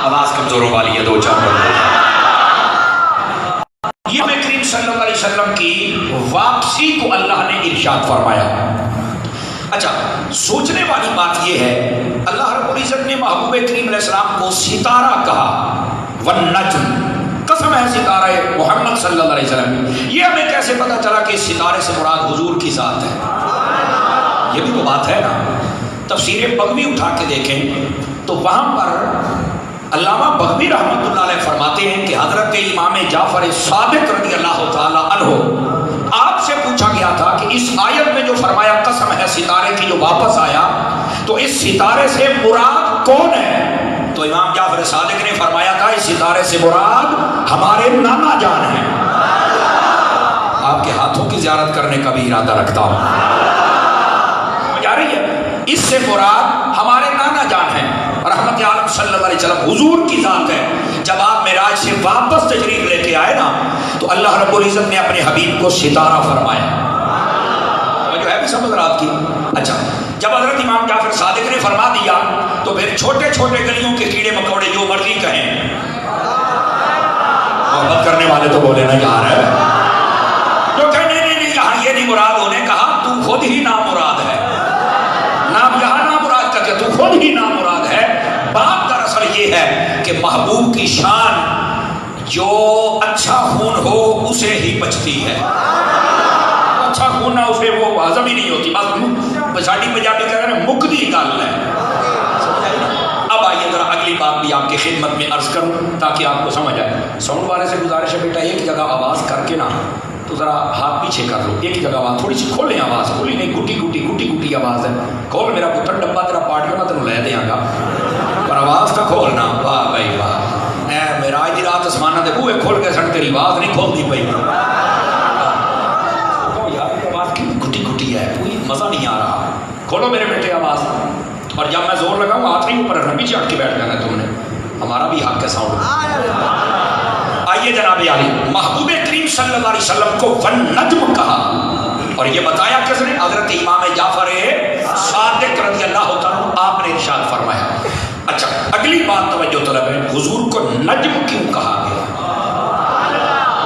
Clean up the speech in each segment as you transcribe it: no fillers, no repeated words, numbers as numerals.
آواز کمزوروں والی ہے، دو چار بندے۔ یہ نبی کریم صلی اللہ علیہ وسلم کی واپسی کو اللہ نے ارشاد فرمایا۔ اچھا، سوچنے والی بات یہ ہے، اللہ رب العزت نے محبوب کریم علیہ السلام کو ستارہ کہا، والنجم، قسم ہے ستارہ محمد صلی اللہ علیہ وسلم۔ یہ ہمیں کیسے پتا چلا کہ اس ستارے سے مراد حضور کی ذات ہے؟ یہ بھی تو بات ہے نا۔ تفسیر بغوی اٹھا کے دیکھیں تو وہاں پر علامہ بغوی رحمۃ اللہ علیہ فرماتے ہیں کہ حضرت امام جعفر صادق رضی اللہ تعالی عنہ، آپ سے پوچھا گیا تھا کہ اس آیت میں جو فرمایا قسم ہے ستارے کی جو واپس آیا، تو اس ستارے سے مراد کون ہے؟ تو امام جعفر صادق نے فرمایا تھا اس ستارے سے مراد ہمارے نانا جان ہیں۔ آپ کے ہاتھوں کی زیارت کرنے کا بھی ارادہ رکھتا ہوں، سمجھ آ رہی ہے؟ اس سے مراد ہمارے نانا جان ہیں، رحمت عالم صلی اللہ علیہ وسلم حضور کی ذات ہے۔ جب آپ معراج سے واپس تشریف لے کے آئے نا، تو اللہ رب العزت نے اپنے حبیب کو ستارہ فرمایا۔ جو ہے بھی سمجھ رہا آپ کی؟ اچھا، جب حضرت امام جعفر صادق نے فرما دیا تو پھر چھوٹے چھوٹے گلیوں کے کیڑے مکوڑے جو مرضی کہیں، محبت کرنے والے تو بولے نا یار ہے، جو کہیں نہیں یہاں یہ نہیں مراد، ہونے کہا تو خود ہی نامراد ہے، نام یہاں نامراد کا کہ تو خود ہی نامراد ہے۔ بات دراصل یہ ہے کہ محبوب کی شان جو اچھا خون ہو اسے ہی بچتی ہے، اچھا خون نہ اسے وہ ہضم ہی نہیں ہوتی، بس ساڑی پنجابی کہہ رہے ہیں مکدی گل ہے۔ اب آئیے ذرا اگلی بات بھی آپ کی خدمت میں عرض کروں تاکہ آپ کو سمجھ آئے۔ ساؤنڈ والے سے گزارش ہے بیٹا ایک جگہ آواز کر کے نا تو ذرا ہاتھ پیچھے کر لو، ایک جگہ آواز تھوڑی سی کھولیں، آواز کھولی نہیں، گٹی گٹی گٹی گٹی آواز ہے، کھول میرا پتر ڈبا تیرا پارٹ کے میں تینوں لے دیا گا، پر آواز کا کھولنا۔ واہ بھائی واہ، اے معراج دی رات آسمانہ دے بوئے کھول کے سن تیری آواز نہیں کھولتی پئی، یار آواز کی گٹی گٹی ہے، کوئی مزہ نہیں آ رہا، کھولو میرے بیٹے آواز۔ اور جب میں زور لگاؤں ہاتھ نہیں اوپر رکھنا، پیچھے ہٹ کے بیٹھ جانا تم نے، ہمارا بھی حق ہے ساؤنڈ۔ آئیے جناب عالی، محبوب کریم صلی اللہ علیہ وسلم کو والنجم کہا، اور یہ بتایا کس نے؟ حضرت امام جعفر صادق رضی اللہ تعالیٰ آپ نے ارشاد فرمایا۔ اچھا، اگلی بات توجہ طلب ہے، حضور کو نجم کیوں کہا گیا؟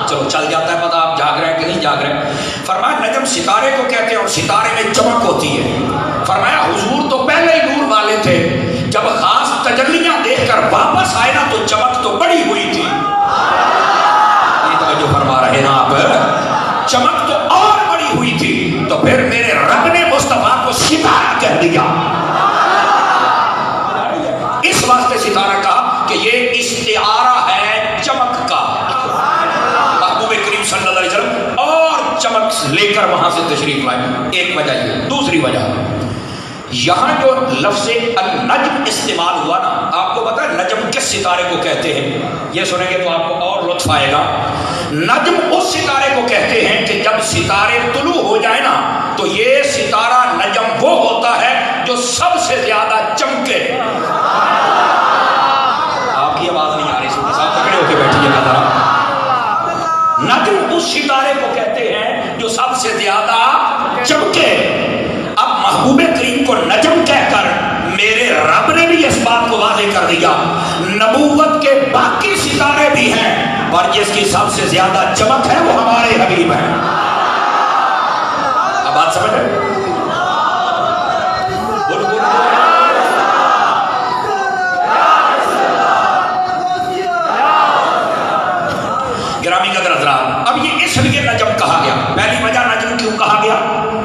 چلو چل جاتا ہے پتہ آپ جاگ رہے ہیں کہ نہیں جاگ رہے۔ فرمایا نجم ستارے کو کہتے ہیں اور ستارے میں چمک ہوتی ہے۔ فرمایا حضور تو پہلے ہی نور والے تھے، جب خاص تجلیاں دیکھ کر واپس آئے نا تو چمک تو بڑی ہوئی تھی، جو فرما رہے ہیں آپ، چمک تو اور بڑی ہوئی تھی، تو پھر میرے رب نے مصطفیٰ کو ستارہ کہہ دیا۔ اس واسطے ستارہ کہا کہ یہ استعارہ ہے چمک کا، محبوب کریم صلی اللہ علیہ وسلم اور چمک لے کر وہاں سے تشریف لائے، ایک وجہ یہ۔ دوسری وجہ یہاں جو لفظ النجم استعمال ہوا نا، آپ کو پتا ہے نجم کس ستارے کو کہتے ہیں؟ یہ سنیں گے تو آپ کو اور لطف آئے گا۔ نجم اس ستارے کو کہتے ہیں کہ جب ستارے طلوع ہو جائے نا تو یہ ستارہ نجم وہ ہوتا ہے جو سب سے زیادہ چمکے۔ آپ کی آواز نہیں آ رہی، صاحب پکڑے ہو کے بیٹھیے گا ذرا۔ نجم اس ستارے کو کہتے ہیں جو سب سے زیادہ چمکے۔ اب محبوب کریم کو نجم کہہ کر میرے رب نے بھی اس بات کو واضح کر دیا، نبوت کے باقی ستارے بھی ہیں اور جس کی سب سے زیادہ چمک ہے وہ ہمارے حبیب ہیں۔ اب بات سمجھ رہے؟ گرامی قدر حضرات، اب یہ اس لیے نجم کہا گیا، پہلی وجہ نجم کیوں کہا گیا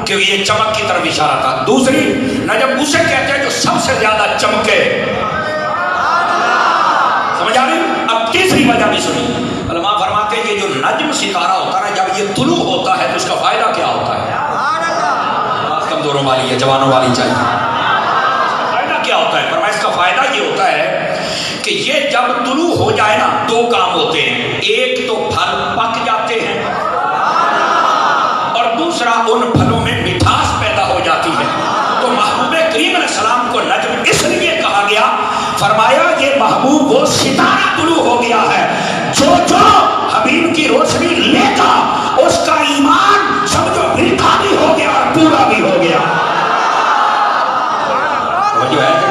کہ یہ چمک کی طرف اشارہ تھا۔ دوسری، نجم اسے کہتے ہیں جو سب سے زیادہ چمکے۔ سمجھ آ رہی؟ اب تیسری وجہ بھی سنی، علماء فرماتے ہیں یہ جو نجم ستارہ ہوتا ہے جب یہ طلوع ہوتا ہے تو اس کا فائدہ کیا ہوتا ہے؟ بات کمزوروں والی ہے، جوانوں والی چاہیے۔ فائدہ کیا ہوتا ہے؟ فرمایا اس کا فائدہ یہ ہوتا ہے کہ یہ جب طلوع ہو جائے نا دو کام ہوتے ہیں، ایک تو پھل پک جاتے ہیں اور دوسرا ان پھلوں میں مٹھاس پیدا ہو جاتی ہے۔ تو محبوب کریم علیہ السلام کو نجم اس لیے کہا گیا، فرمایا یہ محبوب وہ ستارہ طلوع ہو گیا ہے جو حبیب کی روشنی لے گا اس کا ایمان سمجھو میٹھا بھی ہو گیا اور پورا بھی ہو گیا۔ جو ہے کہ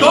2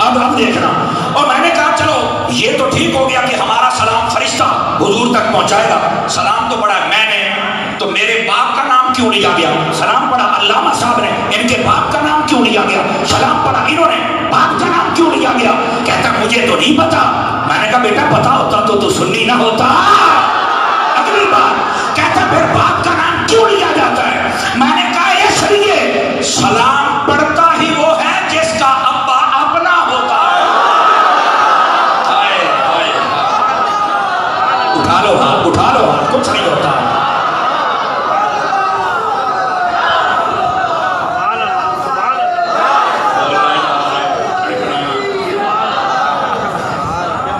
اب دیکھنا. اور میں نے کہا چلو یہ تو ٹھیک ہو گیا کہ ہمارا سلام فرشتہ حضور تک پہنچائے گا. سلام تو پڑھا میں نے, تو میرے باپ کا نام کیوں لیا گیا؟ سلام پڑھا علامہ صاحب نے, ان کے باپ کا نام کیوں لیا گیا؟ سلام پڑھا انہوں نے, باپ کا نام کیوں لیا گیا؟ کہتا مجھے تو نہیں پتا. میں نے کہا بیٹا پتا ہوتا تو سنی نہ ہوتا. اگلی بار کہتا پھر باپ کا نام کیوں لیا جاتا ہے؟ میں نے کہا اس لیے سلام پڑھتا ہی وہ ہے جس کا ابا اپنا ہوتا ہے. اٹھا لو ہاتھ, اٹھا لو ہاتھ, کچھ نہیں ہوتا.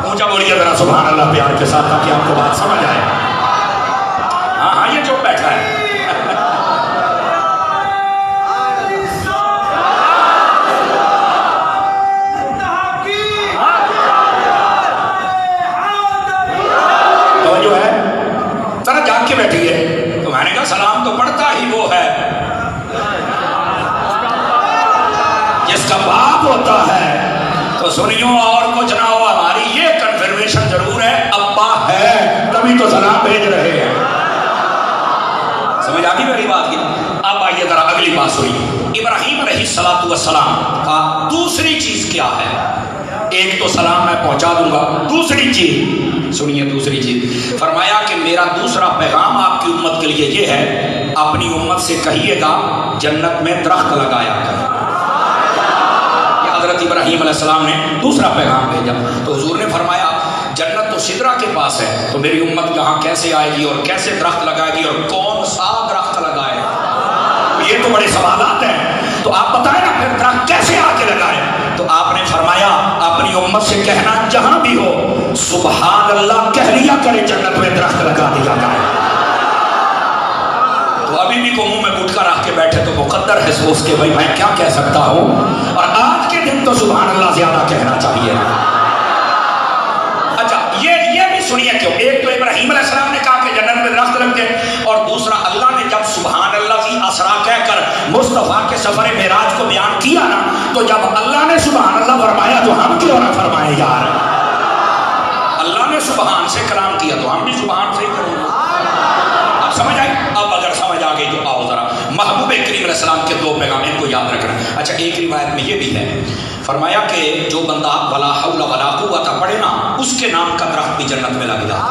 اونچا بولیے ذرا سبحان اللہ پیار کے ساتھ تاکہ آپ کو بات سمجھ آئے. ہاں ہاں یہ جو بیٹھا ہے تو جو ہے ذرا جاگ کے بیٹھی ہے. تو میں نے کہا سلام تو پڑھتا ہی وہ ہے جس کا باپ ہوتا ہے. تو سنیوں اور کچھ نہ ہو, ہماری یہ کنفرمیشن ضرور ہے ابا ہے, تبھی تو سلام بھیج رہے ہیں. سمجھ آگی میری بات کی؟ اب آئیے ذرا اگلی بات سنیے. ابراہیم علیہ السلام کا دوسری چیز کیا ہے؟ ایک تو سلام میں پہنچا دوں گا, دوسری چیز سنیے, دوسری چیز فرمایا کہ میرا دوسرا پیغام آپ کی امت کے لیے یہ ہے, اپنی امت سے کہیے گا جنت میں درخت لگایا کر. حضرت ابراہیم علیہ السلام نے دوسرا پیغام بھیجا. تو حضور نے فرمایا جنت تو سدرا کے پاس ہے, تو میری امت یہاں کیسے آئے گی اور کیسے درخت لگائے گی اور کون سا درخت لگائے؟ یہ تو بڑے سوالات ہیں. تو آپ بتائیں نا پھر درخت کیسے آ کے لگائے؟ تو آپ نے فرمایا اپنی امت سے کہنا جہاں بھی ہو سبحان اللہ کہہ لیا کرے, جنت میں درخت لگا دیا کرے. تو ابھی بھی کو منہ میں گٹکا رکھ کے بیٹھے تو مقدر ہے سوچ کے بھائی میں کیا کہہ سکتا ہوں. اور آج کے دن تو سبحان اللہ زیادہ کہنا چاہیے. اچھا یہ بھی سنیے کیوں. ایک تو ابراہیم علیہ السلام نے کہا کہ جنت میں درخت لگ گئے, اور دوسرا اللہ نے جب سبحان اللہ کی اسرا کہہ کر مصطفیٰ کے سفر معراج کو بیان کیا نا, تو جب اللہ نے سبحان اللہ فرمایا تو ہم کیوں نہ فرمائے یار؟ اللہ نے سبحان سے کلام کیا تو ہم بھی سبحان سے ہی کریں گے. اب سمجھ آئی؟ اب اگر سمجھ آ گئی تو آؤ ذرا محبوب کریم علیہ السلام کے دو پیغام ان کو یاد رکھنا. اچھا ایک روایت میں یہ بھی ہے, فرمایا کہ جو بندہ ولا حول ولا قوت پڑھے نا اس کے نام کا درخت بھی جنت میں لگ جاتا.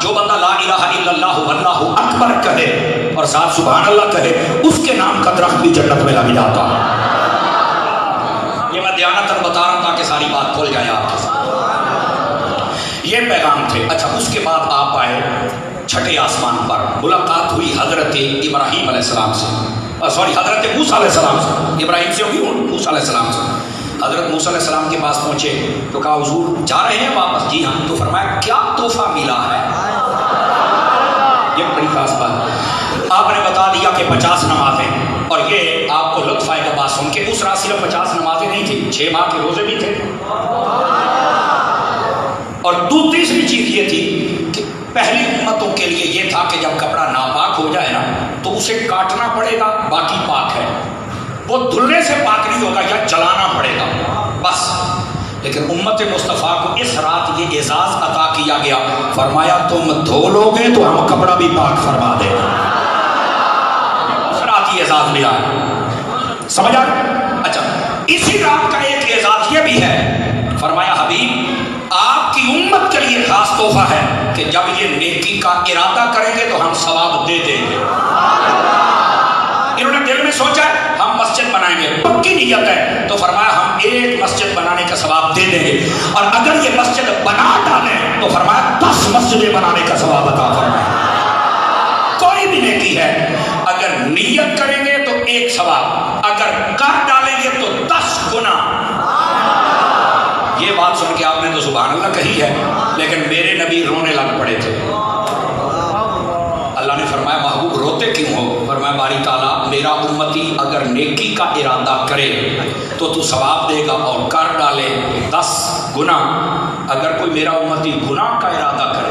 جو بندہ لا الہ الا اللہ واللہ اکبر کہے اور ساتھ سبحان اللہ کہے اس کے نام کا درخت بھی جنت میں لگ جاتا. یہ میں دیانتاً بتا رہا ہوں تاکہ ساری بات کھل جائے آپ کے ساتھ. یہ پیغام تھے. اچھا اس کے بعد آپ آئے چھٹے آسمان پر, ملاقات ہوئی حضرت ابراہیم علیہ السلام سے, حضرت موسیٰ علیہ السلام سے. ابراہیم سے ہوگی موسیٰ علیہ السلام سے. حضرت موسیٰ علیہ السلام کے پاس پہنچے تو کہا حضور جا رہے ہیں واپس؟ جی ہاں. تو فرمایا کیا تحفہ ملا ہے؟ یہ بڑی خاص بات. آپ نے بتا دیا کہ 50 نمازیں, اور یہ آپ کو لطف آئے گا بات سن کے, اس رات صرف 50 نمازیں نہیں تھیں, 6 ماہ کے روزے بھی تھے. اور تیسری چیز یہ تھی کہ پہلی امتوں کے لیے یہ تھا کہ جب کپڑا ناپاک ہو جائے نا تو اسے کاٹنا پڑے گا, باقی پاک ہے. وہ دھلنے سے پاک نہیں ہوگا یا جلانا پڑے گا بس. لیکن امت مصطفیٰ کو اس رات یہ اعزاز عطا کیا گیا, فرمایا تم دھو لو گے تو ہم کپڑا بھی پاک فرما دیں. اس رات یہ اعزاز ملا ہے. سمجھ آ گیا؟ اچھا اسی رات کا ایک اعزاز یہ بھی ہے, فرمایا حبیب آپ کی امت کے لیے خاص تحفہ ہے کہ جب یہ نیکی کا ارادہ کریں گے تو ہم ثواب دے دیں گے. انہوں نے دل میں سوچا ہم مسجد بنائیں گے, پکی نیت ہے, تو فرمایا ہم ایک مسجد بنانے کا ثواب دے دیں گے, اور اگر یہ مسجد بنا ڈالیں تو فرمایا 10 مسجدیں بنانے کا ثواب عطا فرمائیں. کوئی بھی نیکی ہے, اگر نیت کریں گے تو 1 ثواب, اگر کر ڈالیں گے تو 10 گنا. یہ بات سن کے آپ نے تو سبحان اللہ کہی ہے, لیکن میرے نبی رونے لگ پڑے تھے. اللہ نے فرمایا محبوب روتے کیوں ہو؟ فرمایا باری تعالیٰ میرا امتی اگر نیکی کا ارادہ کرے تو ثواب دے گا, اور کر ڈالے 10 گنا. اگر کوئی میرا امتی گناہ کا ارادہ کرے,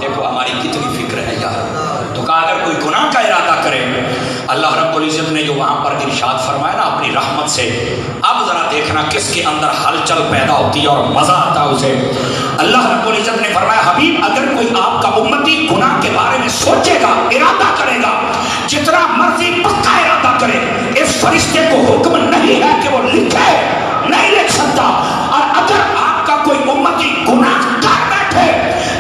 دیکھو ہماری کتنی فکر ہے یار. تو کہا اگر کوئی گناہ کا ارادہ کرے اللہ رب العزت نے جو وہاں پر ارشاد فرمایا نا اپنی رحمت سے، اب ذرا دیکھنا کس کے اندر ہلچل پیدا ہوتی ہے اور مزہ آتا ہے اسے۔ اللہ رب العزت نے فرمایا حبیب اگر کوئی آپ کا امتی گناہ کے بارے میں سوچے گا، ارادہ کرے گا، جتنا مرضی پکا ارادہ کرے، اس فرشتے کو حکم نہیں ہے کہ وہ لکھے، نہیں لکھ سکتا۔ اور اگر آپ کا کوئی امتی گناہ کر بیٹھے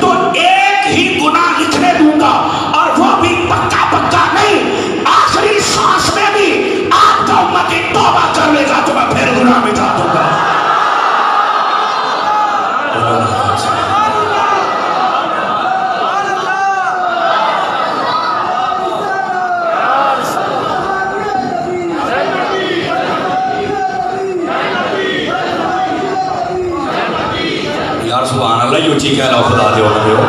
تو ایک ہی گناہ لکھنے دوں گا، اور وہ بھی پکا پکا نہیں، آخری سانس میں بھی آپ کا امتی توبہ کر لے گا تو میں پھر گناہ مٹا دوں گا۔ سبحان اللہ، یہ اچھی کہہ لو خدا دے ہو۔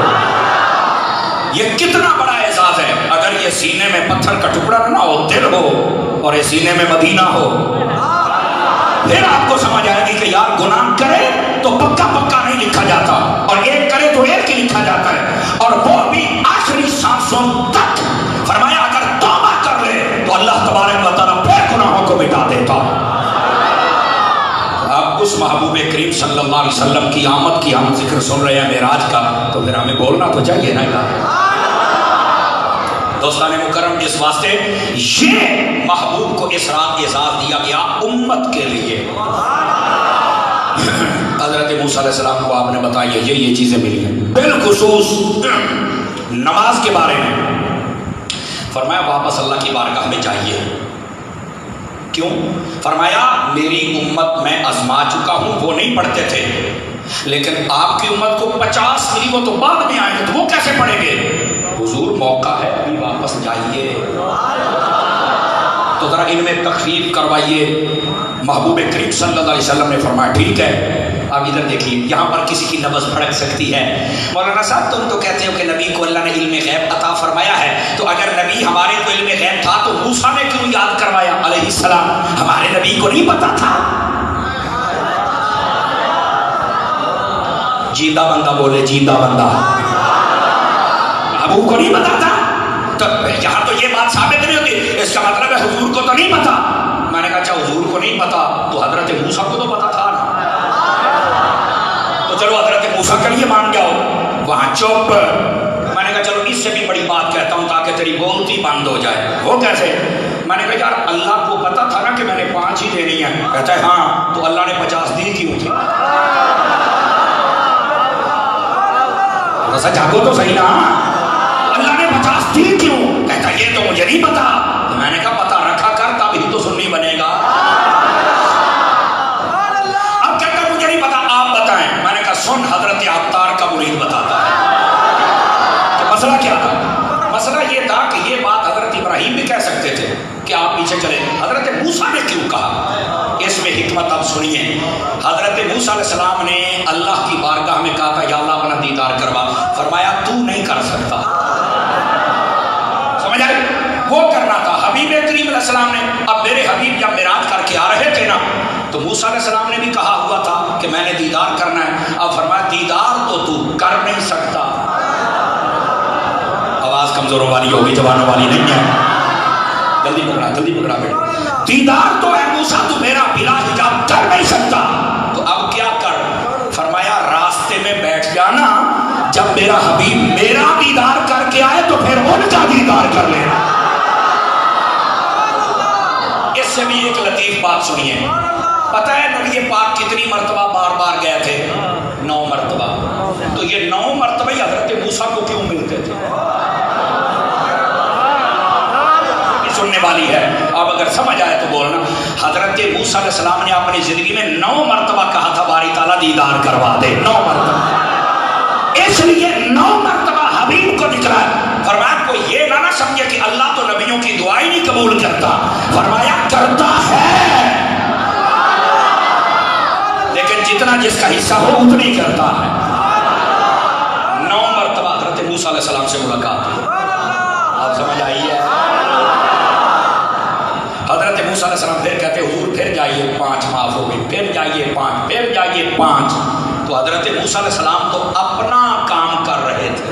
یہ کتنا بڑا اعزاز ہے، اگر یہ سینے میں پتھر کا ٹکڑا نہ ہو، دل ہو، اور یہ سینے میں مدینہ ہو، پھر آپ کو سمجھ آئے گی کہ یار گناہ کرے تو پکا پکا نہیں لکھا جاتا، اور ایک کرے تو ایک ہی لکھا جاتا ہے، اور وہ بھی آخری سانسوں تک۔ فرمایا اگر توبہ کر لے تو اللہ تبارک و تعالیٰ پھر گناہوں کو مٹا دیتا۔ اب اس محبوب کریم صلی اللہ علیہ وسلم کی آمد کی ہم ذکر سن رہے ہیں معراج کا، تو پھر ہمیں بولنا تو چاہیے نا یار۔ دوستان مکرم، اس واسطے یہ محبوب کو اس رات اعزاز دیا گیا امت کے لیے۔ حضرت موسیٰ علیہ السلام کو آپ نے بتایا یہ چیزیں ملی ہیں، بالخصوص نماز کے بارے میں فرمایا واپس اللہ کی بارگاہ میں جائیے۔ کیوں؟ فرمایا میری امت میں آزما چکا ہوں، وہ نہیں پڑھتے تھے، لیکن آپ کی امت کو 50 ملی، وہ تو بعد میں آئے گے، تو وہ کیسے پڑھیں گے؟ حضور موقع ہے، ابھی واپس جائیے، تو ذرا ان میں تخفیف کروائیے۔ محبوب کریم صلی اللہ علیہ وسلم نے فرمایا ٹھیک ہے۔ اب ادھر دیکھیے، یہاں پر کسی کی نبض بھڑک سکتی ہے۔ مولانا صاحب تم تو کہتے ہو کہ نبی کو اللہ نے علم غیب عطا فرمایا ہے، تو اگر نبی ہمارے کو علم غیب تھا تو موسیٰ نے کیوں یاد کروایا علیہ السلام؟ ہمارے نبی کو نہیں پتا تھا؟ جیندہ بندہ بولے، جیندہ بندہ، ابو کو نہیں پتا تھا؟ تو یہاں تو یہ بات ثابت نہیں ہوتی، اس کا مطلب ہے حضور کو تو نہیں پتا۔ میں نے کہا اچھا حضور کو نہیں پتا تو حضرت موسیٰ کو تو پتا تھا نا، تو چلو حضرت موسیٰ کے لیے مان جاؤ، وہاں چپ۔ میں نے کہا چلو اس سے بھی بڑی بات کہتا ہوں تاکہ تیری بولتی بند ہو جائے۔ وہ کیسے؟ میں نے کہا یار اللہ کو پتا تھا نا کہ میں نے 5 ہی دینی ہے۔ کہتا ہے ہاں، تو اللہ نے 50 دی کیوں تھی؟ ایسا جاگو تو صحیح نا، اللہ نے 50 دی کیوں؟ کہتا یہ تو مجھے نہیں پتا۔ میں نے کہا پتا رکھا کر تب ہی تو سنی بنے گا۔ اب کہتا مجھے نہیں پتا، آپ بتائیں۔ میں نے کہا سن، حضرت عطار کا مرید بتاتا ہے کہ مسئلہ کیا تھا۔ مسئلہ یہ تھا کہ یہ بات حضرت ابراہیم بھی کہہ سکتے تھے کہ آپ پیچھے چلیں، حضرت موسیٰ نے کیوں کہا؟ اس میں حکمت اب سنیے۔ حضرت موسیٰ علیہ السلام نے اللہ کی بارگاہ میں کہا تھا یا اللہ اپنا دیدار کروا، فرمایا تو نہیں کر سکتا۔ سمجھ آئی؟ وہ کرنا تھا حبیب کریم علیہ السلام نے۔ اب میرے حبیب جب معراج کر کے آ رہے تھے نا، تو موسیٰ علیہ السلام نے بھی کہا ہوا تھا کہ میں نے دیدار کرنا ہے۔ اب فرمایا دیدار تو کر نہیں سکتا۔ آواز کمزوروں والی ہوگی، جوانوں والی نہیں ہے، جلدی پکڑا بیٹا۔ دیدار تو ہے موسیٰ، تو میرا بلا حجاب کر نہیں سکتا، تو اب کیا کر؟ فرمایا راستے میں بیٹھ جانا، جب میرا حبیب میرا دیدار کر کے آئے تو پھر ان کا دیدار کر لینا۔ اس سے بھی ایک لطیف بات سنیے۔ پتہ ہے نبی پاک کتنی مرتبہ بار بار گئے تھے؟ 9 مرتبہ۔ تو یہ 9 مرتبہ ہی حضرت موسیٰ کو کیوں ملتے تھے؟ سننے والی ہے، اب اگر سمجھ آئے تو بولنا۔ حضرت موسیٰ علیہ السلام نے اپنی زندگی میں 9 مرتبہ کہا تھا باری تعالیٰ دیدار کروا دے، 9 مرتبہ، اس لیے 9 مرتبہ حبیب کو نکلا ہے۔ فرمایا کوئی یہ نہ سمجھے کہ اللہ تو نبیوں کی دعائیں نہیں قبول کرتا، فرمایا کرتا ہے، لیکن جتنا جس کا حصہ ہو اتنی کرتا ہے۔ 9 مرتبہ حضرت موسیٰ علیہ السلام سے ملاقات ہوئی، آپ سمجھ آئی ہے؟ حضرت موسیٰ علیہ السلام پھر کہتے حضور پھر جائیے 5 معاف ہو گئی، پھر جائیے 5، پھر جائیے 5۔ تو حضرت موسیٰ علیہ السلام تو اپنا کام کر رہے تھے،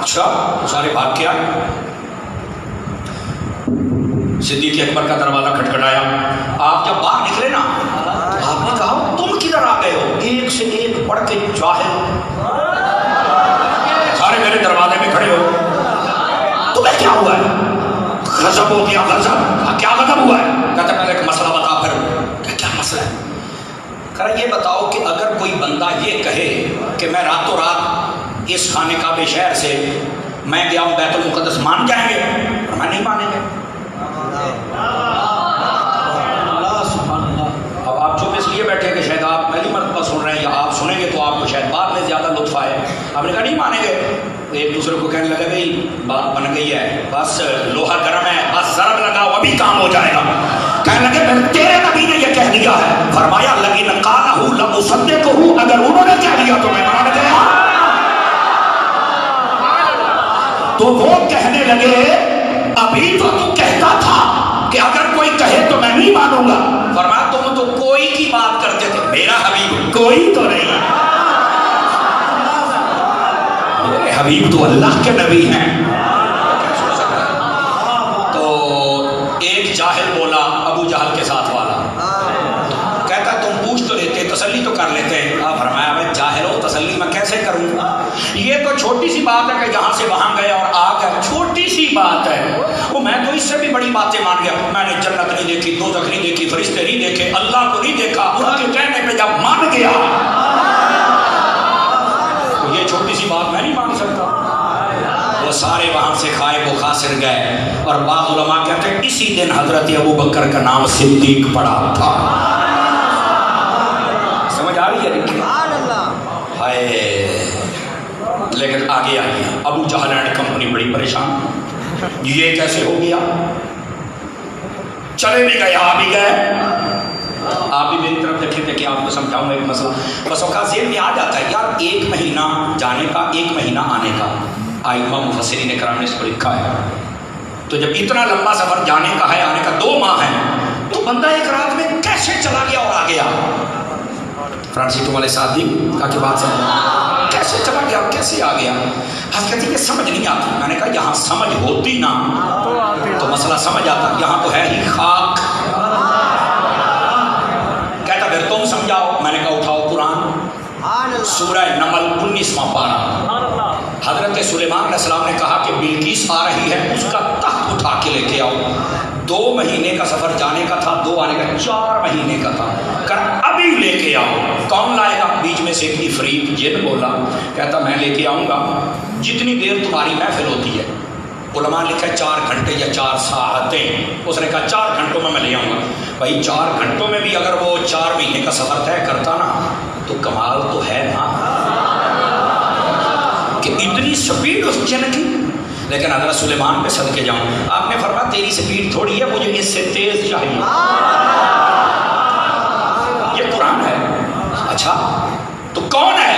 اچھا سارے بھاگ کے آئے. صدیق اکبر کا دروازہ کھٹکھٹایا. آپ جب باہر نکلے نا آپ نے کہا تم کدھر آ گئے ہو؟ ایک سے ایک پڑھ کے جاہل سارے میرے دروازے میں کھڑے ہو. تمہیں کیا ہوا ہے؟ غضب ہو گیا. غضب کیا غضب ہوا ہے؟ کہتا پہلے ایک مسئلہ بتا. پھر کیا مسئلہ ہے؟ یہ بتاؤ کہ اگر کوئی بندہ یہ کہے کہ میں راتوں رات اس خانہ کعبہ شہر سے میں گیا ہوں بیت المقدس، مان جائیں گے؟ اور میں نہیں مانیں گے. اب آپ چپ اس لیے بیٹھے کہ شاید آپ پہلی مرتبہ سن رہے ہیں یا آپ سنیں گے تو آپ کو شاید بعد میں زیادہ لطف آئے. آپ نے کہا نہیں مانیں گے. ایک دوسرے کو کہنے لگے بھائی بات بن گئی ہے، بس لوہا گرم ہے، بس ضرب لگاؤ ابھی کام ہو جائے گا. کہنے لگے پھر تیرے نبی نے یہ کہہ دیا ہے. فرمایا لئن قالہ لأصدقہ، اگر انہوں نے کہہ دیا تو میں مان گیا. تو وہ کہنے لگے ابھی تو کہتا تھا کہ اگر کوئی کہے تو میں نہیں مانوں گا. فرمایا تم تو کوئی کی بات کرتے تھے، میرا حبیب کوئی تو نہیں. میرے حبیب تو اللہ کے نبی ہیں. تو ایک جاہل بولا ابو جہل کے ساتھ والا، کہتا تم پوچھ تو لیتے، تسلی تو کر لیتے. آپ فرمایا میں جاہل ہوں، تسلی میں کیسے کروں؟ یہ تو چھوٹی سی بات ہے کہ جہاں سے وہاں گئے اور آ گئے، چھوٹی سی بات ہے. وہ میں تو اس سے بھی بڑی باتیں مان گیا. میں نے جنت نہیں دیکھی، دوزخ نہیں دیکھی، فرشتے نہیں دیکھے، اللہ کو نہیں دیکھا. ان کے کہنے پہ جب مان گیا تو یہ چھوٹی سی بات میں نہیں مان سکتا. وہ سارے وہاں سے خائب و خاسر گئے. اور بعض علماء کہتے ہیں اسی دن حضرت ابو بکر کا نام صدیق پڑا تھا. سمجھ آ رہی ہے؟ ہائے. لیکن آگے آئیے، ابو جہل اینڈ کمپنی بڑی پریشان. یہ کیسے ہو گیا؟ چلے بھی گئے آ بھی گئے. آپ بھی میری طرف دیکھیں تھے کہ آپ کو سمجھاؤں گا ایک مسئلہ. بس اوقات ذہن میں آ جاتا ہے یار 1 مہینہ جانے کا 1 مہینہ آنے کا. آئمہ مفسرین کرام نے اس کو لکھا ہے. تو جب اتنا لمبا سفر جانے کا ہے، آنے کا 2 ماہ ہے، تو بندہ ایک رات میں کیسے چلا گیا اور آ گیا؟ فرانسی تم والے ساتھ کا کی بات سمجھ کیسے چلا گیا اور کیسے آ گیا؟ حضرت کہتی کہ سمجھ نہیں آتی. میں نے کہا یہاں سمجھ ہوتی نا تو مسئلہ سمجھ آتا. یہاں تو ہے ہی خاک. کہتا پھر تم سمجھاؤ. میں نے کہا اٹھاؤ قرآن سورہ نمل 19واں پارہ. حضرت سلیمان علیہ السلام نے کہا کہ بلقیس آ رہی ہے، اس کا تخت اٹھا کے لے کے آؤ. 2 مہینے کا سفر جانے کا تھا، 2 آنے کا، 4 مہینے کا تھا. ابھی لے کے آؤ. کون لائے گا؟ بیچ میں سے ایک عفریت جن بولا. کہتا میں لے کے آؤں گا جتنی دیر تمہاری محفل ہوتی ہے. علماء لکھا ہے 4 گھنٹے یا 4 ساعتیں. اس نے کہا 4 گھنٹوں میں لے آؤں گا. بھائی 4 گھنٹوں میں بھی اگر وہ 4 مہینے کا سفر طے کرتا نا تو کمال تو ہے نا کہ اتنی سپیڈ اس جن کی. لیکن حضرت سلیمان پہ صدقے جاؤں. آپ نے فرمایا تیری سپیڈ تھوڑی ہے، مجھے اس سے تیز چاہیے. یہ قرآن ہے. اچھا تو کون ہے؟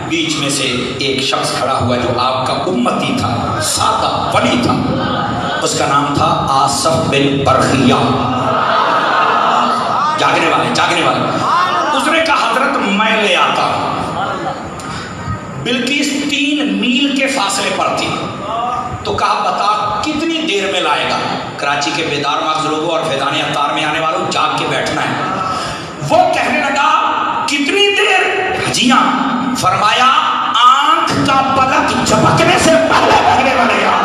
بیچ میں سے ایک شخص کھڑا ہوا جو آپ کا امتی تھا، سادہ ولی تھا. اس کا نام تھا آصف بن برخیہ. جاگنے والے. اس نے کہا حضرت میں لے آتا ہوں. بلقیس 3 میل کے فاصلے پر تھی. تو کہا بتا کتنی دیر میں لائے گا؟ کراچی کے بیدار مغز لوگوں اور فیضان اتار میں آنے والوں جاگ کے بیٹھنا ہے. وہ کہنے لگا کتنی دیر؟ جی ہاں. فرمایا آنکھ کا پلک جھپکنے سے پہلے پہلے بنے گا.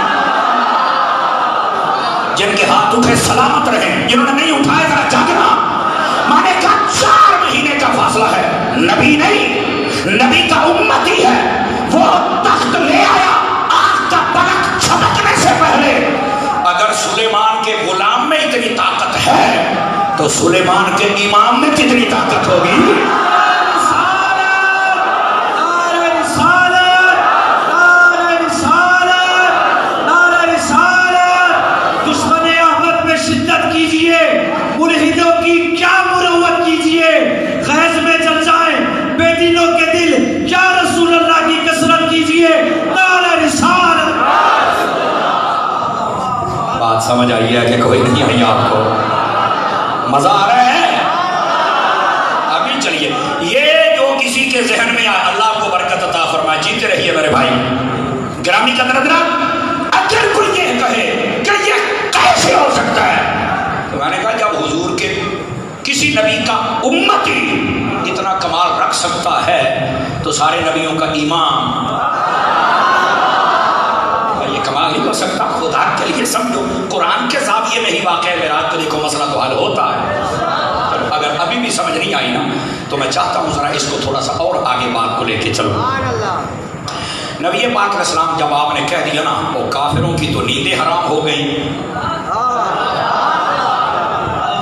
جن کے ہاتھ اٹھے سلامت رہے، جنہوں نے نہیں اٹھائے ذرا جاگنا. مانے کا 4 مہینے کا فاصلہ ہے. نبی نہیں، نبی کا امتی ہے. وہ تخت لے آیا آنکھ کا پلک جھپکنے سے پہلے. اگر سلیمان کے غلام میں اتنی طاقت ہے تو سلیمان کے امام میں کتنی طاقت ہوگی؟ سمجھ آئی ہے کہ کوئی نہیں آئی؟ آپ کو مزہ آ رہا ہے؟ ابھی چلیے یہ جو کسی کے ذہن میں آئے اللہ کو برکت عطا فرمائے. جیتے رہیے میرے بھائی. گرامی پریشانی کا نظرہ، اگر کوئی یہ کہے کہ یہ کیسے ہو سکتا ہے، تو میں نے کہا جب حضور کے کسی نبی کا امتی اتنا کمال رکھ سکتا ہے تو سارے نبیوں کا امام یہ کمال نہیں ہو سکتا؟ خدا کے لیے سمجھو، قرآن کے زاویے میں ہی واقع ہے میرا، تو دیکھو مسئلہ تو حل ہوتا ہے۔ اگر ابھی بھی سمجھ نہیں آئی نا تو میں چاہتا ہوں ذرا اس کو تھوڑا سا اور آگے بات کو لے کے چلو۔ نبی پاک علیہ السلام جب آپ نے کہہ دیا نا وہ کافروں کی تو نیندیں حرام ہو گئیں۔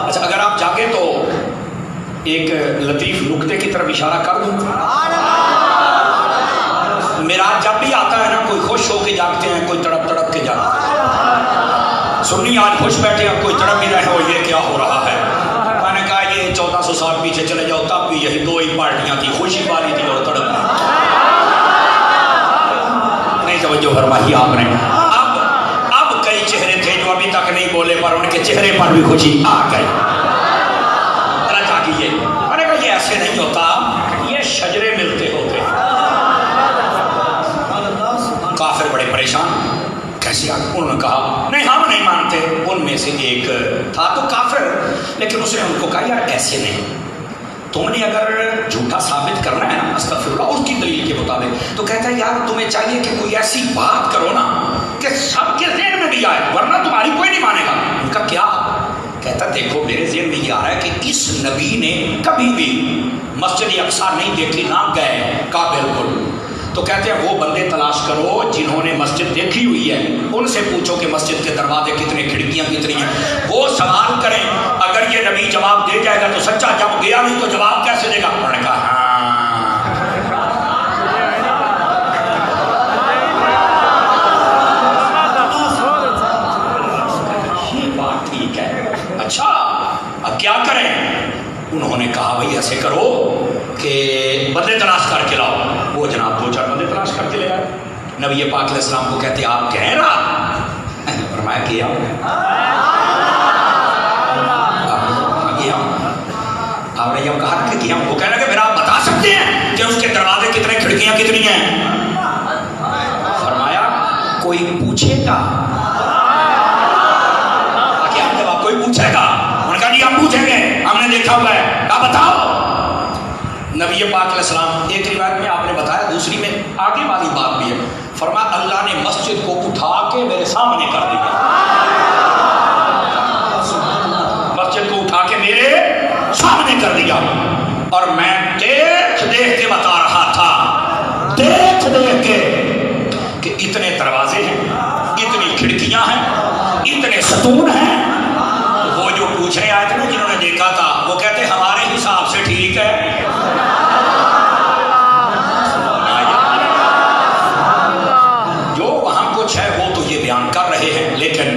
اچھا اگر آپ جاگے تو ایک لطیف نکتے کی طرف اشارہ کر دوں۔ معراج جب بھی آتا ہے نا کوئی خوش ہو کے جاگتے ہیں، کوئی تڑپ تڑپ کے جاگتے ہیں۔ سنی آج خوش بیٹھے ہیں، کوئی تڑپ ہی رہے ہو یہ کیا ہو رہا ہے۔ میں نے کہا یہ 1400 سال پیچھے چلے جاؤ تب بھی یہی دو ہی پارٹیاں تھیں، خوشی والی تھی اور تڑپ نہیں توجہ فرمائی آپ نے۔ اب کئی چہرے تھے جو ابھی تک نہیں بولے پر ان کے چہرے پر بھی خوشی آ گئی۔ ذرا جاگیے۔ میں نے کہا یہ ایسے نہیں ہوتا، یہ شجرے ملتے ہوتے۔ کافر بڑے پریشان، کیسے انہوں نے کہا نہیں ہم نہیں مانتے۔ ان میں سے ایک تھا تو کافر، لیکن اس نے ان کو کہا یار ایسے نہیں، تم نے اگر جھوٹا ثابت کرنا ہے نا استغفر اللہ اس کی دلیل کے مطابق، تو کہتا ہے یار تمہیں چاہیے کہ کوئی ایسی بات کرو نا کہ سب کے ذہن میں بھی آئے، ورنہ تمہاری کوئی نہیں مانے گا۔ ان کا کیا؟ کہتا دیکھو میرے ذہن میں یہ آ رہا ہے کہ اس نبی نے کبھی بھی مسجد اقصی نہیں دیکھی، نہ گئے کا بالکل۔ تو کہتے ہیں وہ بندے تلاش کرو جنہوں نے مسجد دیکھی ہوئی ہے، ان سے پوچھو کہ مسجد کے دروازے کتنے، کھڑکیاں کتنی ہیں، وہ سوال کریں۔ اگر یہ نبی جواب دے جائے گا تو سچا، جب گیا نہیں تو جواب کیسے دے گا؟ انہوں نے کہا ہاں یہ بات ٹھیک ہے۔ اچھا اب کیا کریں؟ انہوں نے کہا بھائی ایسے کرو کہ بندے تلاش کر کے لاؤ۔ وہ جناب 2-4 بندے تلاش کر کے لے آئے۔ نبی پاک علیہ السلام کو کہتے آپ کہہ رہا؟ فرمایا کیا آپ نے جب کہا کہ کیا، وہ کہنا کہ پھر آپ بتا سکتے ہیں کہ اس کے دروازے کتنے، کھڑکیاں کتنی ہیں؟ فرمایا کوئی پوچھے گا کیا جواب؟ کوئی پوچھے گا؟ انہوں نے کہا جی ہم پوچھیں گے، ہم نے دیکھا ہوا ہے، کہا بتاؤ۔ نبی پاک علیہ السلام ایک روایت میں آپ نے بتایا، دوسری میں آگے والی بات بھی ہے، فرمایا اللہ نے مسجد کو اٹھا کے میرے سامنے کر دیا، مسجد کو اٹھا کے میرے سامنے کر دیا، اور میں دیکھ دیکھ کے بتا رہا تھا، دیکھ دیکھ کے کہ اتنے دروازے ہیں، اتنی کھڑکیاں ہیں، اتنے ستون ہیں۔ وہ جو پوچھنے آئے تھے نا جنہوں نے دیکھا تھا، وہ کہتے ہمارے حساب سے ٹھیک ہے۔ جو وہاں کچھ ہے وہ تو یہ بیان کر رہے ہیں، لیکن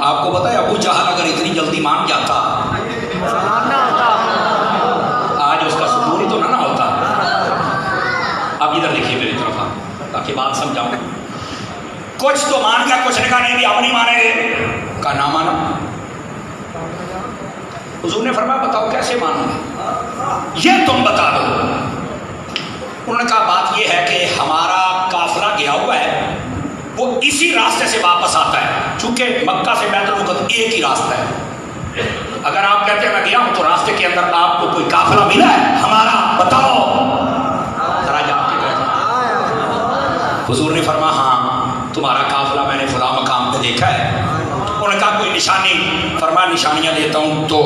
آپ کو پتا ہے ابو جہل اگر اتنی جلدی مان جاتا آج اس کا سکون ہی تو نہ ہوتا۔ اب ادھر دیکھیے میری طرف تاکہ بات سمجھاؤں۔ کچھ تو مان گیا، کچھ نے کہا نہیں ہم نہیں مانیں گے، کہا نہ مانو۔ حضور نے فرمایا بتاؤ کیسے مانو گے، یہ تم بتا دو۔ انہوں نے کہا بات یہ ہے کہ ہمارا قافلہ گیا ہوا ہے، وہ اسی راستے سے واپس آتا ہے، چونکہ مکہ سے بیت المقدس ایک ہی راستہ ہے۔ اگر آپ کہتے ہیں میں گیا ہوں تو راستے کے اندر آپ کو کوئی قافلہ ملا ہے ہمارا، بتاؤ ذرا جا کے کہتے۔ حضور نے فرمایا ہاں تمہارا قافلہ میں نے فلاں مقام پہ دیکھا ہے۔ انہوں نے کہا کوئی نشانی؟ فرمایا نشانیاں دیتا ہوں۔ تو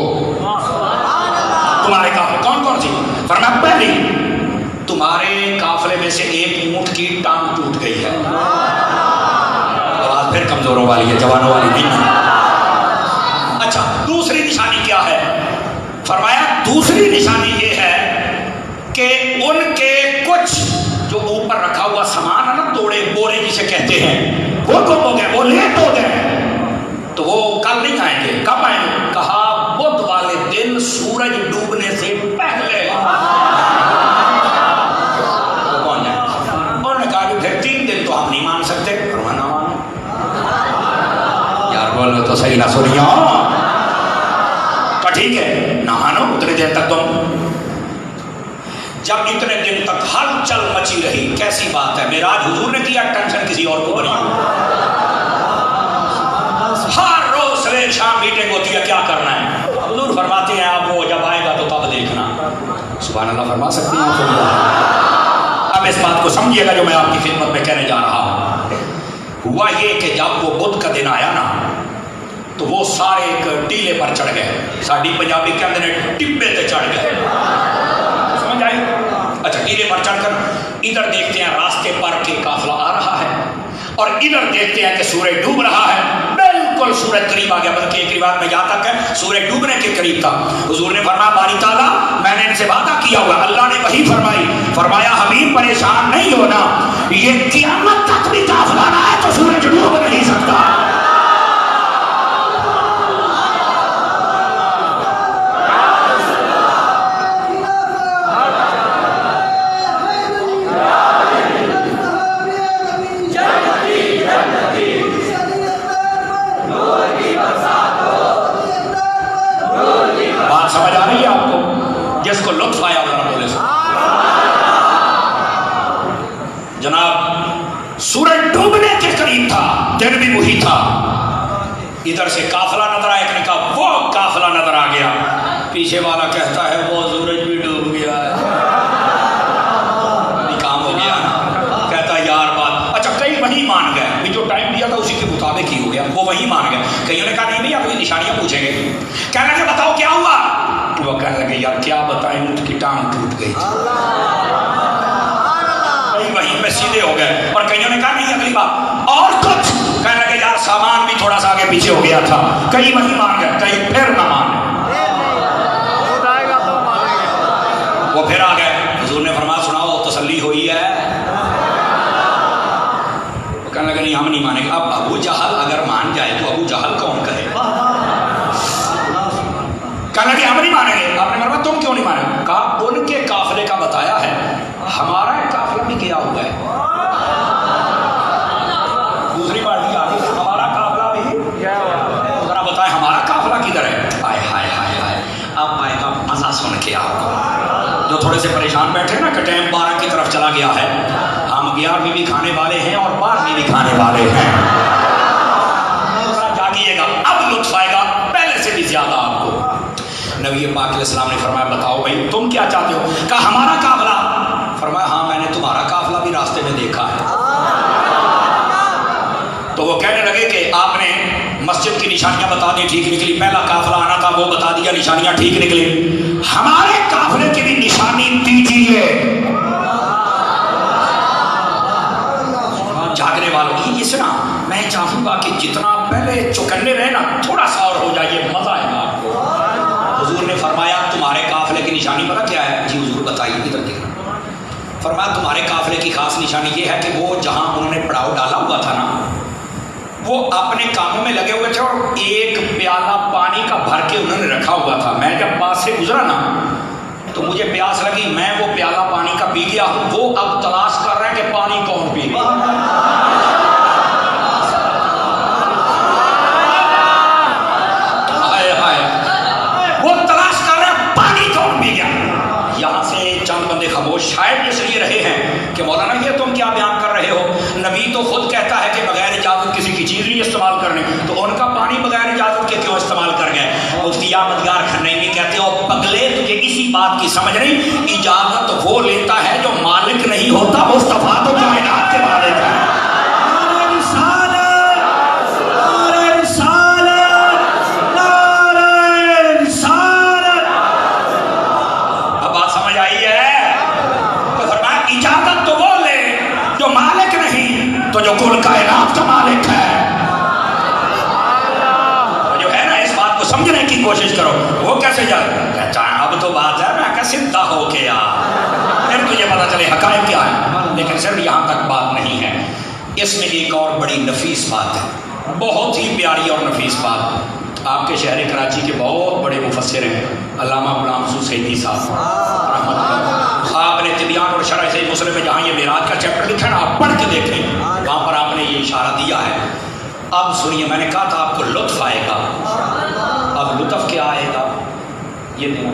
تمہارے قافلے کون کون سی؟ فرمایا پہلی تمہارے قافلے میں سے ایک اونٹ کی ٹانگ ٹوٹ گئی ہے۔ آواز پھر کمزوروں والی ہے، جوانوں والی نہیں۔ اچھا دوسری نشانی کیا ہے؟ فرمایا دوسری نشانی یہ ہے کہ ان کے کچھ جو اوپر رکھا ہوا سامان ہے نا، توڑے بورے جسے کہتے ہیں، وہ گم ہو گئے، وہ لیٹ ہو گئے، تو وہ کل نہیں آئیں گے۔ کب آئیں گے؟ کہا بدھ والے دن سورج ڈوبنے سے پہلے وہ پہنچ جائیں۔ انہوں نے کہا کہ پھر 3 دن تو ہم نہیں مان سکتے۔ فرمانا مانو یار، بولو تو صحیح نہ سنیو۔ ٹھیک ہے نہ مانو اتنی دیر تک تم جب اتنے دن تک ہلچل مچی رہی، کیسی بات ہے، معراج حضور نے کیا، ٹینشن کسی اور کو بنی، ہر روز صبح شام میٹنگ ہوتی ہے، کیا کرنا ہے، حضور فرماتے ہیں آپ وہ جب آئے گا تو تب دیکھنا۔ سبحان اللہ فرما سکتے ہیں آپ؟ اب اس بات کو سمجھیے گا جو میں آپ کی خدمت میں کہنے جا رہا ہوں۔ ہوا یہ کہ جب وہ بدھ کا دن آیا نا تو وہ سارے ایک ٹیلے پر چڑھ گئے، ساڈی پنجابی کہتے ہیں ٹبے تے چڑھ گئے، سمجھ آئی؟ اچھا، ٹیلے پر چڑھ کر ادھر دیکھتے ہیں راستے پر کہ قافلہ آ رہا ہے، اور ادھر دیکھتے ہیں کہ سورج ڈوب رہا ہے، بالکل سورج قریب آ گیا، بلکہ ایک روایت میں یہاں تک ہے سورج ڈوبنے کے قریب تھا۔ حضور نے فرمایا باری تعالیٰ میں نے ان سے وعدہ کیا ہوا، اللہ نے وہی فرمائی، فرمایا حبیب پریشان نہیں ہونا، یہ قیامت تک بھی قافلہ نہ ہے تو سورج ڈوب نہیں سکتا۔ بات سمجھ آ رہی ہے آپ کو؟ جس کو لطف آیا ذرا بولے سے جناب، سورج ڈوبنے کے قریب تھا، دن بھی وہی تھا، ادھر سے قافلہ نظر آیا، ایک نے کہا وہ قافلہ نظر آ گیا، پیچھے والا کہتا ہے وہ سورج بھی ڈوب گیا ہے، کام ہو گیا، کہتا ہے یار بات، اچھا کئی وہی مان گئے، جو ٹائم دیا تھا اسی کے مطابق ہی ہو گیا، وہ وہی مان گئے، کئیوں نے کہا نہیں بھیا کوئی نشانیاں پوچھیں گے، کہنے لگے بتاؤ کیا ہوا، وہ کہنے لگے یار کیا بتائیں اونٹ کی ٹانگ ٹوٹ گئی تھی، کئی وہیں پہ سیدھے ہو گئے، اور کئیوں نے کہا نہیں اگلی بات اور کچھ، کہنے لگے یار سامان بھی تھوڑا سا آگے پیچھے ہو گیا تھا، کئی وہیں مان گئے، کئی پھر نہ مان گئے، وہ پھر آ گئے، حضور نے فرمایا سناؤ تسلی ہوئی ہے، کہنے لگے نہیں ہم نہیں مانیں گے، اب ابو جہل اگر مان جائے تو ابو جہل کون کہے، کہنے لگے ہم نہیں مانیں گے، آپ نے فرمایا تم کیوں نہیں مانیں گے، کہا ان کے قافلے کا بتایا ہے، ہمارا ایک قافلہ بھی گیا ہوا ہے، دوسری پارٹی آ گئی ہمارا قافلہ بھی گیا ہوا ہے، ذرا بتائیں ہمارا قافلہ کدھر ہے، ہائے ہائے ہائے ہائے، اب آئے گا مزہ سن کے آپ کو، جو تھوڑے سے پریشان بیٹھے نا کہ ٹائم 12 کی طرف چلا گیا ہے، ہم 11ویں بھی کھانے والے ہیں اور 12ویں بھی کھانے والے ہیں، جاگیے گا، اب لطف آئے گا پہلے سے بھی زیادہ آپ کو۔ نبی پاک علیہ السلام نے فرمایا بتاؤ بھائی تم کیا چاہتے ہو، کہا ہمارا قافلہ، فرمایا ہاں میں نے تمہارا قافلہ بھی راستے میں دیکھا ہے، تو وہ کہنے لگے کہ آپ نے مسجد کی نشانیاں بتا دی ٹھیک نکلی، پہلا قافلہ آنا تھا وہ بتا دیا نشانیاں ٹھیک نکلی، ہمارے قافلے کی بھی نشانی دیجیے، جاگنے والوں کی اس نا میں چاہوں گا کہ جتنا پہلے چوکنے رہے نا تھوڑا سا اور ہو جائیے، مزہ آئے گا آپ کو۔ حضور نے فرمایا تمہارے قافلے کی نشانی پتہ کیا ہے، جی حضور بتائیے ادھر دیکھنا، فرمایا تمہارے قافلے کی خاص نشانی یہ ہے کہ وہ جہاں انہوں نے پڑاؤ ڈالا ہوا تھا نا وہ اپنے کاموں میں لگے ہوئے تھے، اور ایک پیالہ پانی کا بھر کے انہوں نے رکھا ہوا تھا، میں جب پاس سے گزرا نا تو مجھے پیاس لگی، میں وہ پیالہ پانی کا پی گیا ہوں، وہ اب تلاش کر رہے ہیں کہ پانی کون پی گیا، وہ تلاش کر رہے ہیں پانی کون پی گیا۔ یہاں سے چند بندے خاموش شاید اس لیے رہے ہیں کہ مولانا یہ تم کیا بیان کر رہے ہو، نبی تو خود کہتا ہے کہ بغیر اجازت کسی کی چیز نہیں استعمال کرنی، تو ان کا پانی بغیر اجازت کے کیوں استعمال کر گئے۔ مفتی احمدیار کھنئی کہتے ہو پگلے تجھے اسی بات کی سمجھ نہیں، اجازت وہ لیتا ہے جو مالک نہیں ہوتا، مصطفیٰ تو کائنات کے مالک ہے۔ تو جو کل کائنات کا مالک ہے، جو ہے نا اس بات کو سمجھنے کی کوشش کرو، وہ کیسے جاتا ہے، اب تو بات ہے میں کہ سیدھا ہو کے پھر تجھے پتا چلے حقائق کیا ہے، لیکن صرف یہاں تک بات نہیں ہے، اس میں ایک اور بڑی نفیس بات ہے، بہت ہی پیاری اور نفیس بات۔ آپ کے شہر کراچی کے بہت بڑے مفسر ہیں علامہ غلام حسین سیدی صاحب رحمۃ اللہ، آپ نے طبیان اور شرح صحیح مسلم میں جہاں یہ معراج کا چیپٹر لکھا ہے نا آپ پڑھ کے دیکھیں، وہاں پر آپ نے یہ اشارہ دیا ہے۔ اب سنیے، میں نے کہا تھا آپ کو لطف آئے گا، اب لطف کیا آئے گا یہ دیکھیں،